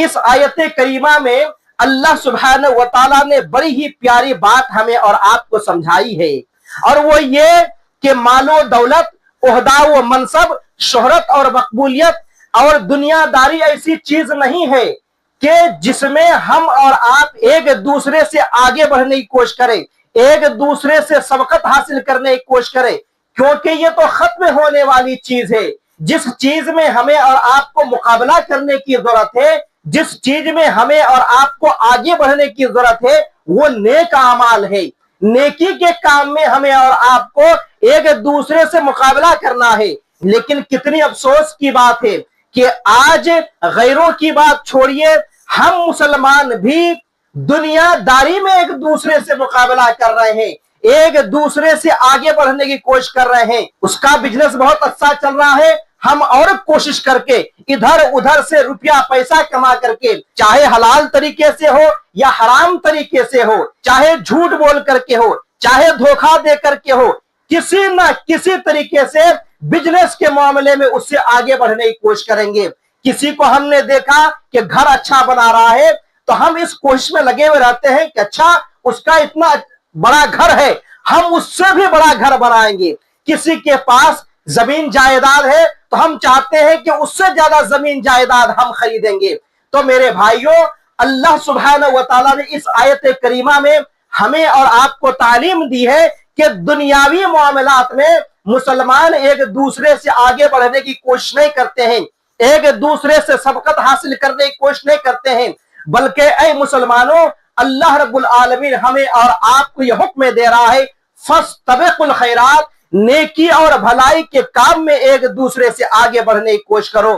इस आयत करीमा में अल्लाह सुब्हानहू व तआला ने बड़ी ही प्यारी बात हमें और आपको समझाई है, और वो ये कि मालो दौलत, ओहदा व मनसब, शोहरत और मकबूलियत और दुनियादारी ऐसी चीज नहीं है कि जिसमें हम और आप एक दूसरे से आगे बढ़ने की कोशिश करें, एक दूसरे से सबकत हासिल करने की कोशिश करें, क्योंकि ये तो खत्म होने वाली चीज है। जिस चीज में हमें और आपको मुकाबला करने की जरूरत है, जिस चीज में हमें और आपको आगे बढ़ने की जरूरत है, वो नेक अमाल है। नेकी के काम में हमें और आपको एक दूसरे से मुकाबला करना है। लेकिन कितनी अफसोस की बात है कि आज गैरों की बात छोड़िए, हम मुसलमान भी दुनियादारी में एक दूसरे से मुकाबला कर रहे हैं, एक दूसरे से आगे बढ़ने की कोशिश कर रहे हैं। उसका बिजनेस बहुत अच्छा चल रहा है, हम और कोशिश करके इधर उधर से रुपया पैसा कमा करके, चाहे हलाल तरीके से हो या हराम तरीके से हो, चाहे झूठ बोल करके हो, चाहे धोखा दे करके हो, किसी न किसी तरीके से बिजनेस के मामले में उससे आगे बढ़ने की कोशिश करेंगे। किसी को हमने देखा कि घर अच्छा बना रहा है, तो हम इस कोशिश में लगे हुए रहते हैं कि अच्छा उसका इतना बड़ा घर है, हम उससे भी बड़ा घर बनाएंगे। किसी के पास जमीन जायदाद है, तो हम चाहते हैं कि उससे ज्यादा जमीन जायदाद हम खरीदेंगे। तो मेरे भाइयों, अल्लाह सुब्हानहू व तआला ने इस आयत करीमा में हमें और आपको तालीम दी है कि दुनियावी मामलात में मुसलमान एक दूसरे से आगे बढ़ने की कोशिश नहीं करते हैं, एक दूसरे से सबकत हासिल करने की कोशिश नहीं करते हैं, बल्कि ऐ मुसलमानों, अल्लाह रब्बुल आलमीन हमें और आपको यह हुक्म दे रहा है, फस्तबिकुल खैरात, नेकी और भलाई के काम में एक दूसरे से आगे बढ़ने की कोशिश करो।